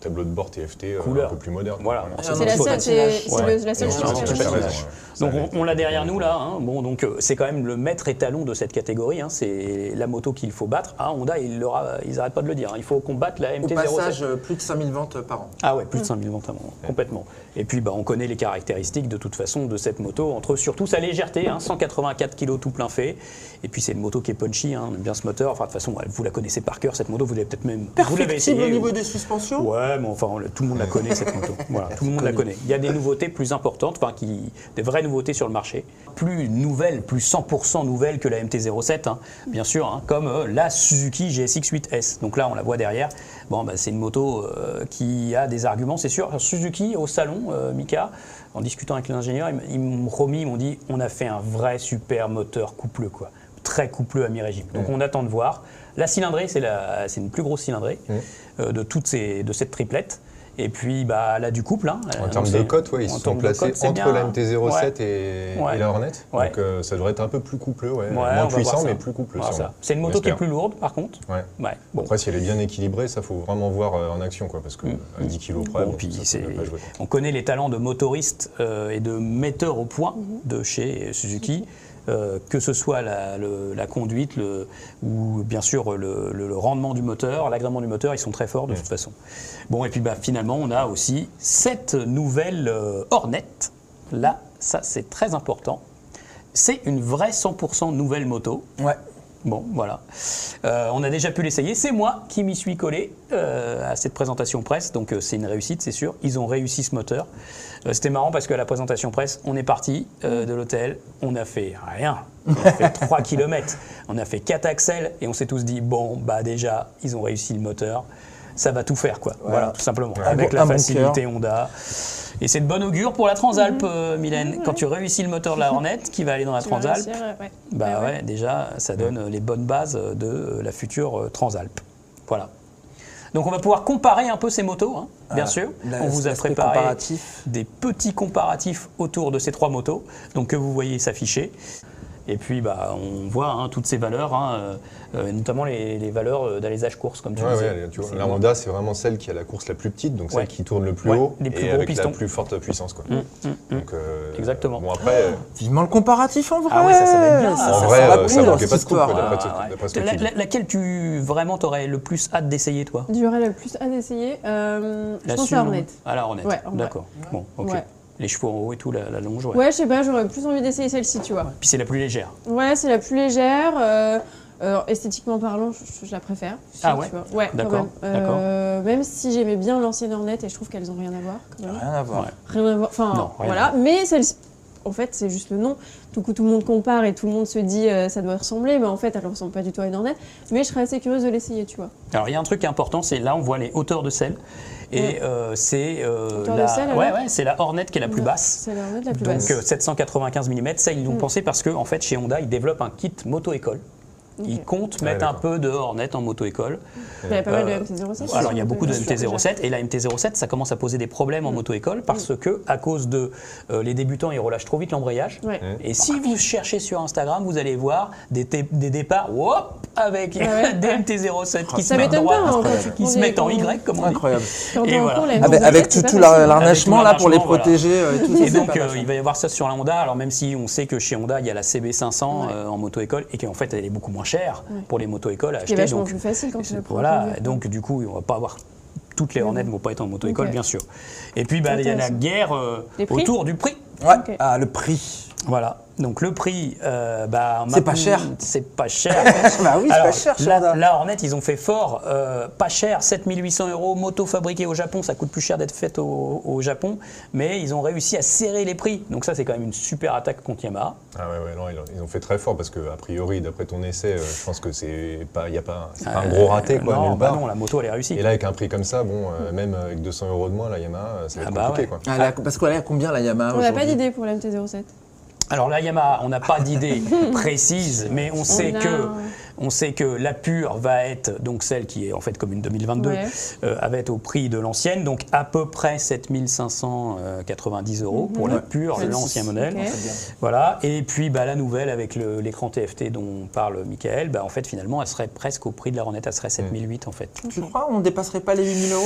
tableau de bord TFT Couleur. un peu plus moderne. Voilà, Ouais. bon, C'est la notre seule, patinage. c'est Ouais. la seule Non, chose non, qui a t'as changé. raison, ouais. Donc Ça, on l'a derrière nous là. Hein. Bon, donc c'est quand même le maître étalon de cette catégorie. Hein. C'est la moto qu'il faut battre. Ah, Honda, ils n'arrêtent pas de le dire. Hein. Il faut qu'on batte la Au MT-07. passage, plus de 5000 ventes par an. Ah ouais, plus de 5000 ventes à moment, complètement. Et puis bah, on connaît les caractéristiques de toute façon de cette moto, entre surtout sa légèreté, hein, 184 kg tout plein fait. Et puis c'est une moto qui est punchy, hein, on aime bien ce moteur. Enfin de toute façon, vous la connaissez par cœur cette moto, vous l'avez peut-être même vous l'avez Perfectible essayé. au niveau des suspensions. Ouais, mais enfin tout le monde la connaît cette moto. Voilà, tout le monde la connaît. Il y a des nouveautés plus importantes, enfin des vraies nouveautés sur le marché, plus nouvelles, plus 100% nouvelles que la MT-07, hein, bien sûr, hein, comme la Suzuki GSX-8S. Donc là, on la voit derrière. Bon, bah, c'est une moto qui a des arguments, c'est sûr. Alors, Suzuki au salon, Mika, en discutant avec l'ingénieur, ils m'ont promis, ils m'ont dit, on a fait un vrai super moteur coupleux, quoi. Très coupleux à mi-régime. Donc on attend de voir. La cylindrée, c'est une plus grosse cylindrée de cette triplette. Et puis bah, là, du couple. Hein, En termes de cote, ouais, ils en se sont termes de placés cote, c'est entre bien. la MT-07 Ouais. et la Hornet. Ouais. Donc ça devrait être un peu plus coupleux, ouais. Ouais, on moins va puissant, voir ça. mais plus coupleux. Voilà, sûrement. ça. C'est une moto On qui est espère. plus lourde, par contre. Ouais. Ouais, bon. Après, si elle est bien équilibrée, ça faut vraiment voir en action, quoi, parce que à 10 kg près, Bon, bon, puis ça peut pas jouer. on connaît les talents de motoristes et de metteurs au point de chez Suzuki, que ce soit la conduite ou bien sûr le rendement du moteur, l'agrément du moteur, ils sont très forts de toute façon. Bon, et puis bah, finalement, on a aussi cette nouvelle Hornet. Là, ça c'est très important. C'est une vraie 100% nouvelle moto. Ouais. Bon, voilà. On a déjà pu l'essayer. C'est moi qui m'y suis collé à cette présentation presse. Donc, c'est une réussite, c'est sûr. Ils ont réussi ce moteur. C'était marrant parce qu'à la présentation presse, on est parti de l'hôtel. On a fait rien. On a fait 3 km. On a fait 4 axles. Et on s'est tous dit, bon, bah déjà, ils ont réussi le moteur. Ça va tout faire, quoi. Voilà, tout simplement. Avec la Un bon facilité Honda. Et c'est de bon augure pour la Transalp, Mylène. Quand tu réussis le moteur de la Hornet qui va aller dans la Tu vas Transalp, réussir, ouais. bah Ouais, ouais, déjà, ça donne les bonnes bases de la future Transalp. Voilà. Donc on va pouvoir comparer un peu ces motos, hein, bien sûr. On vous a l'aspect préparé comparatif. des petits comparatifs autour de ces trois motos, donc que vous voyez s'afficher. Et puis on voit toutes ces valeurs, notamment les valeurs d'alésage course, comme tu disais. Tu vois, la Honda, c'est vraiment celle qui a la course la plus petite, donc celle qui tourne le plus haut les plus et gros avec pistons. la plus forte puissance. Quoi. Donc, exactement. Bon, après, Vivement le comparatif en vrai. Ah ouais, ça va être bien. en vrai, ça dans manquait cette pas de coupe, histoire. d'après ce que tu dis. Laquelle tu t'aurais le plus hâte d'essayer, toi? J'aurais le plus à d'essayer. Je pense à Hornet. À la Hornet. Ouais, d'accord. Bon, ok. Ouais. Les chevaux en haut et tout, la longe, ouais. Ouais, je sais pas, j'aurais plus envie d'essayer celle-ci, tu vois. Puis c'est la plus légère. Ouais, c'est la plus légère. Esthétiquement parlant, je la préfère. Ah ouais? Tu vois. Ouais, D'accord, quand même. Même si j'aimais bien l'ancienne Hornet et je trouve qu'elles ont rien à voir. Quand même. Rien à voir. Ouais. Rien à voir. Enfin, Non, rien voilà. à voir. Mais celle-ci, en fait, c'est juste le nom. Du coup, tout le monde compare et tout le monde se dit ça doit ressembler, mais en fait, elle ne ressemble pas du tout à une Hornet. Mais je serais assez curieuse de l'essayer, tu vois. Alors il y a un truc qui est important, c'est là on voit les hauteurs de selle. Et c'est de selle, alors c'est la Hornet qui est la plus basse. C'est la Hornet la plus Donc basse. 795 mm, ça ils l'ont pensé parce que en fait chez Honda ils développent un kit moto-école. Ils comptent mettre un peu de Hornet en moto-école. Il y a pas mal de MT-07. Alors il y a beaucoup de MT-07 et la MT-07 ça commence à poser des problèmes en moto-école parce que à cause de les débutants ils relâchent trop vite l'embrayage. Ouais. Et si vous cherchez sur Instagram vous allez voir des départs avec des MT-07 qui se Ça mettent m'étonne pas, droit, hein, quand tu qui prends se mettent en des- Y comme on dit. Incroyable. Quand Et t'es en voilà. cours, la Avec MT-07, c'est tout pas facile. l'arnachement là pour les l'arnachement, protéger et tout. Et c'est donc pas mal. il va y avoir ça sur la Honda, alors même si on sait que chez Honda il y a la CB500 en moto-école et qu'en fait elle est beaucoup moins chère pour les moto-écoles à Ce qui est acheter. vachement Donc, plus facile quand tu la prends. voilà, donc du coup on va pas avoir toutes les Hornets ne vont pas être en moto-école Ok. bien sûr. Et puis il y a la Intéressant. guerre Les prix autour du prix. Ouais. Ok. Ah, le prix. Voilà, donc le prix, C'est pas cher. C'est pas cher. Bah oui, c'est Alors, pas cher, chez Honda. la Hornet, ils ont fait fort, pas cher, 7800 €, moto fabriquée au Japon, ça coûte plus cher d'être faite au Japon, mais ils ont réussi à serrer les prix. Donc ça, c'est quand même une super attaque contre Yamaha. Ah ouais, non, ils ont fait très fort parce que a priori, d'après ton essai, je pense que c'est pas un gros raté quoi, non, nulle bah part. non, la moto, elle est réussie. Et là, avec un prix comme ça, bon, même avec 200 € de moins, la Yamaha, ça va être compliqué quoi. Parce qu'elle est à combien la Yamaha On n'a pas aujourd'hui d'idée pour la MT-07. Alors la Yamaha, on n'a pas d'idée précise, mais on sait que la pure va être donc celle qui est en fait comme une 2022, Ouais. va être au prix de l'ancienne, donc à peu près 7590 € pour la pure, l'ancien modèle. Ok. Voilà. Et puis la nouvelle avec l'écran TFT dont parle Michael, en fait finalement elle serait presque au prix de la Hornet, elle serait 7008 en fait. Tu crois on ne dépasserait pas les 8000 €?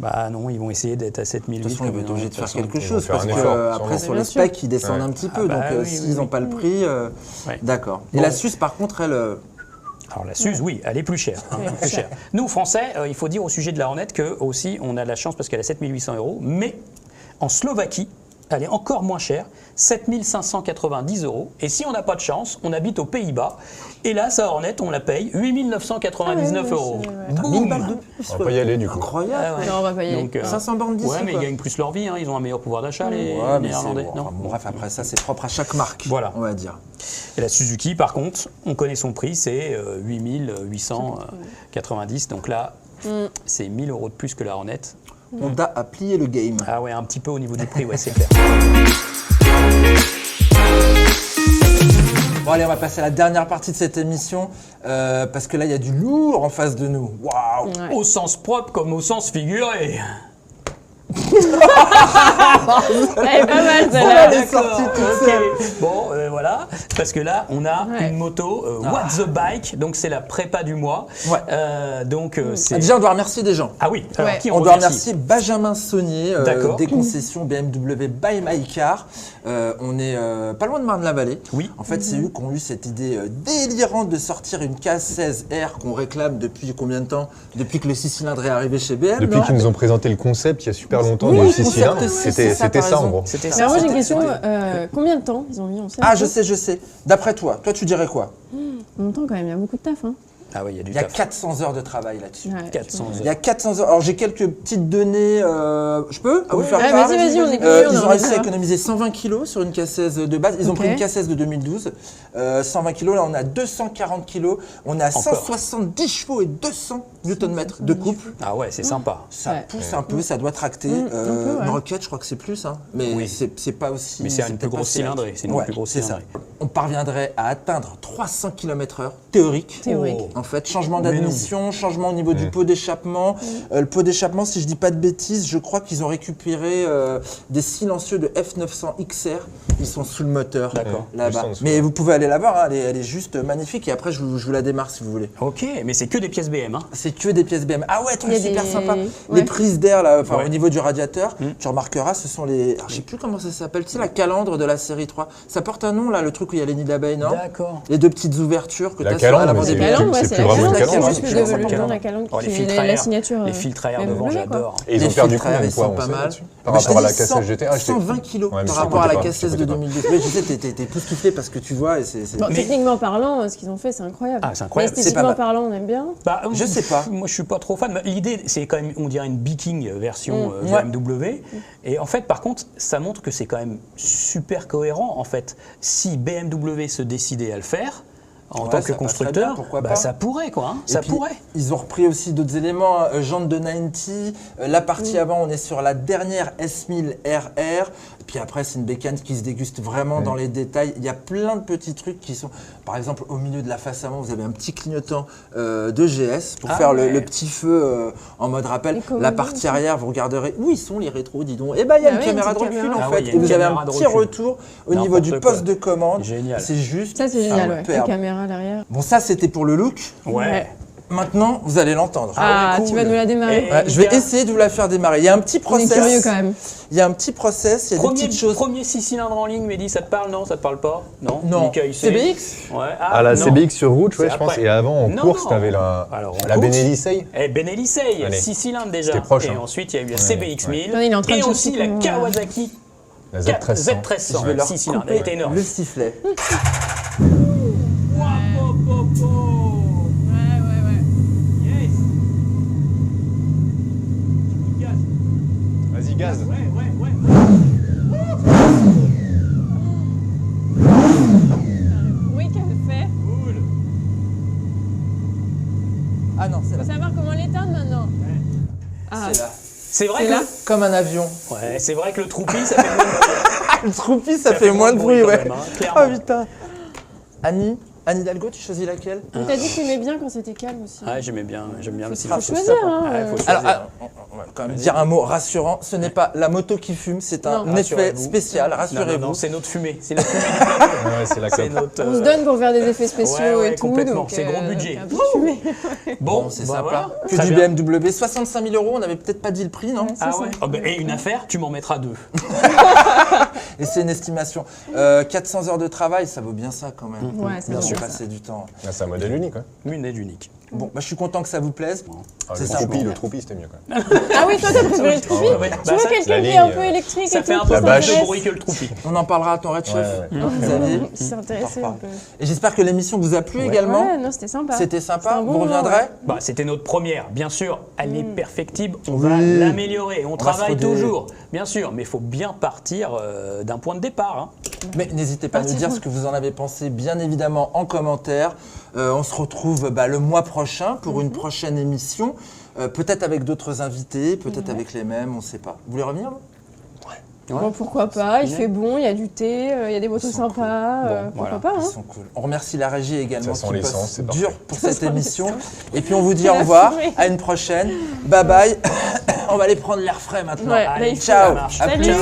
Bah non, ils vont essayer d'être à 7008. De toute façon, ils vont être obligés de faire quelque chose faire parce un que effort, après sûrement. sur les Bien sûr. specs ils descendent un petit peu. Ah bah Donc oui, s'ils oui, n'ont oui. pas le prix, Ouais. d'accord. Et Bon. la Suisse par contre elle. Alors la Suze, oui, elle est plus chère. Elle est plus plus chère. Nous, Français, il faut dire au sujet de la Hornet que aussi on a de la chance parce qu'elle est à 7800 €, mais en Slovaquie, elle est encore moins chère, 7590 €. Et si on n'a pas de chance, on habite aux Pays-Bas. Et là, sa Hornet, on la paye 8999 Ah ouais, €. c'est- T'as 1000 balles de plus. On va pas y aller du coup. Incroyable. Ah ouais. Non, on va pas y aller. Donc, 500 bornes d'ici. ouais, mais quoi. ils gagnent plus leur vie, hein, ils ont un meilleur pouvoir d'achat, les Ouais, mais Néerlandais. c'est bon. Non. Enfin, bref, après ça, c'est propre à chaque marque. Voilà. On va dire. Et la Suzuki, par contre, on connaît son prix, c'est 8890. Donc là, c'est 1000 € de plus que la Hornet. Honda a plié le game. Ah ouais, un petit peu au niveau du prix, ouais, c'est clair. Bon allez, on va passer à la dernière partie de cette émission parce que là, il y a du lourd en face de nous. Waouh. Ouais. Au sens propre comme au sens figuré. Elle est pas mal Elle celle-là. est sortie toute Ok. seule. Bon, voilà, parce que là, on a Ouais. une moto What the Bike, donc c'est la prépa du mois. Ouais. Donc c'est. Ah, déjà, on doit remercier des gens. Ah oui, alors Ouais. qui On doit remercie remercier Benjamin Saunier D'accord. des concessions BMW by My Car. On est pas loin de Marne-la-Vallée. Oui. En fait, c'est eux qui ont eu cette idée délirante de sortir une K16R qu'on réclame depuis combien de temps? Depuis que le 6 cylindres est arrivé chez BM. Depuis non qu'ils nous ont présenté le concept il y a super longtemps Oui, du le 6 concept cylindres, aussi, c'était c'est ça, t'as ça en raison. gros. C'était Mais ça. alors moi j'ai une C'était- question, combien de temps ils ont mis en Ah, je sais. D'après toi, tu dirais quoi? Longtemps quand même, il y a beaucoup de taf. Hein. Ah oui, il y a du Il y a taf. 400 heures de travail là-dessus. Ouais. 400 Il y a 400 heures. Alors j'ai quelques petites données. Je peux vous faire Ouais, part vas-y, on est curieux, on Ils a ont envie réussi de à savoir. économiser 120 kg sur une K16 de base. Ils ont Ok. pris une K16 de 2012. 120 kg, là on a 240 kg. On a 170 chevaux et 200 Nm de couple. Ah ouais, c'est sympa. Ça Ouais. pousse un peu, ça doit tracter. un peu, ouais. Une Rocket, je crois que c'est plus. Hein. Mais Oui. c'est pas aussi. Mais c'est une plus peut-être grosse pas si light. cylindrée, c'est une Ouais, plus grosse c'est ça. cylindrée. On parviendrait à atteindre 300 km/h théorique. Théorique. En fait, changement Mais non. d'admission, changement au niveau du pot d'échappement. Le pot d'échappement, si je dis pas de bêtises, je crois qu'ils ont récupéré des silencieux de F900 XR. Ils sont sous le moteur D'accord. là-bas. Juste en dessous. Mais vous pouvez aller la voir, hein, elle est juste magnifique. Et après, je vous la démarre si vous voulez. Ok, mais c'est que des pièces BM. Hein. C'est que des pièces BM. Ah ouais, truc Il y a super des- sympa. ouais. Les prises d'air là, Ouais. au niveau du radiateur, tu remarqueras, ce sont les. Alors, je sais plus comment ça s'appelle. Tu sais, la calandre de la série 3. Ça porte un nom là, le truc où il y a les nids d'abeilles, non? D'accord. Les deux petites ouvertures que tu La as sur calandre, l'avant mais des c'est- BM. Calandre, ouais, c'est c'est plus la vraiment une calandre, calandre, c'est juste c'est le vraiment une nom de la calandre. calandre Oh, les qui filtres est à la air. signature. Les filtres à air BMW, devant, quoi. j'adore. Et ils Les ont perdu filtres à air, combien de ils poids sont on pas sait mal. là-dessus Par Mais je te rapport à la dis, caisse 100 SGT. Ah, j'étais- 120 kilos Ouais, mais par je rapport à la comptais pas, caisse je de comptais pas. 2012. Oui, je sais, t'es époustouflé parce que tu vois. Bon, Mais- techniquement parlant, ce qu'ils ont fait, c'est incroyable. Ah, c'est incroyable. Mais C'est pas esthétiquement mal. parlant, on aime bien. Bah, Je sais pas. Moi, je suis pas trop fan. L'idée, c'est quand même, on dirait une Viking version Ouais. BMW. Et en fait, par contre, ça montre que c'est quand même super cohérent. En fait, si BMW se décidait à le faire, en Ouais, tant ça que passerait constructeur, bien, pourquoi bah, pas. ça pourrait, quoi. Hein, Et ça puis, pourrait. Ils ont repris aussi d'autres éléments, hein, jantes de 90, la partie avant, on est sur la dernière S1000 RR, puis après c'est une bécane qui se déguste vraiment dans les détails. Il y a plein de petits trucs qui sont, par exemple au milieu de la face avant, vous avez un petit clignotant de GS pour Ah faire ouais. le petit feu en mode rappel. Les commandos La partie aussi. arrière, vous regarderez où ils sont les rétros, dis donc. Et bah il y a Ah une ouais, caméra une de petite recul caméra. en Ah fait, ouais, il y a et une vous avez un caméra de petit recul. retour au niveau du N'importe poste quoi. de commande. Génial. C'est juste Ça, c'est génial, ouais. La superbe. caméra à l'arrière. Bon, ça c'était pour le look. Ouais. Maintenant, vous allez l'entendre. Ah, ouais, tu cool. vas nous la démarrer. Et- Ouais, je vais Lucas, essayer de vous la faire démarrer. Il y a un petit On est process. curieux quand même. Il y a un petit process, il y a des petites choses. Premier 6 cylindres en ligne, Mehdi, ça te parle? Non, ça te parle pas? Non. Non. Mika, il sait. CBX Ouais. Ah, la non. CBX sur route, ouais, C'est je pense. après. Et avant, en Non, course, non. t'avais la Alors, en la course. Benelli. Benelli Say, Allez. 6 cylindres déjà. C'était proche, Et hein. ensuite, il y a eu la Ouais, CBX 1000. Attendez, il est en train de et chercher aussi la comment- Kawasaki La Z1300. Z1300. Je vais leur 6 cylindres. Elle était couper énorme. le sifflet. Yes. Vas-y, gaz. Ouais. Oui, qu'elle fait. Cool. Ah non, c'est là. Faut savoir comment l'éteindre maintenant. Ah, C'est là. C'est vrai C'est que là Comme un avion. ouais, c'est vrai que le troupi, ça fait moins de bruit. Ah, le troupi, ça fait moins de bruit, quand ouais. même, hein, clairement. Oh putain. Anne Hidalgo, tu choisis laquelle? on t'a dit que tu aimais bien quand c'était calme aussi. Ouais, j'aime bien le sera silence. faut Choisir, hein. Ouais, faut choisir. Alors, on va quand même dire un mot rassurant. Ce n'est pas la moto qui fume, c'est un Non. effet Rassurez-vous. spécial, Non, rassurez-vous. non, c'est notre fumée. C'est notre fumée du plateau. Ouais, c'est la C'est clope. notre. On se donne pour faire des effets spéciaux ouais, et tout. complètement. donc, C'est gros budget. un peu fumé. Bon, C'est bah sympa. voilà. Que Très du bien. BMW, 65 000 €, on n'avait peut-être pas dit le prix, non? Ah ouais. Oh, bah, et une affaire, tu m'en mettras 2. Et c'est une estimation. 400 heures de travail, ça vaut bien ça quand même. Ouais, c'est Bien bon, sûr, ça. passer du temps. Ah, c'est un modèle unique, ouais. Une est unique. Bon, bah, je suis content que ça vous plaise. Ah, C'est ça. le troupi, c'était mieux quand même. Ah oui, toi, t'as préféré le troupi. ouais. Tu Bah, vois ça, quelqu'un la qui est un ligne, peu électrique Ça et fait tout, un qui peu la plus de bâche. bruit que le troupi. On en parlera à ton Red Chef, Ouais, Xavier. qui s'est intéressé un peu. Et j'espère que l'émission vous a plu également. Ouais, non, c'était sympa. C'était C'était sympa. un bon Vous moment, reviendrez? ouais. Bah, c'était notre première, bien sûr. Elle est perfectible. On Oui. va l'améliorer. On va travaille se roder. toujours, bien sûr. Mais il faut bien partir d'un point de départ. Hein. Mais n'hésitez pas à nous dire ce que vous en avez pensé, bien évidemment, en commentaire. On se retrouve le mois prochain pour une prochaine émission. Peut-être avec d'autres invités, peut-être avec les mêmes, on ne sait pas. Vous voulez revenir? Bon, pourquoi pas, il fait bon, il y a du thé, il y a des motos Ils sont sympas, cool. Bon, pourquoi voilà. pas, Ils hein. sont cool. On remercie la régie également Ça sent qui l'essence, bosse c'est parfait. dur pour cette sent émission. l'essence. Et puis on vous dit C'est au la revoir, fumée. à une prochaine. Bye bye. On va aller prendre l'air frais maintenant. Ouais, là, Allez, il faut, ciao. ça marche. À Salut. plus.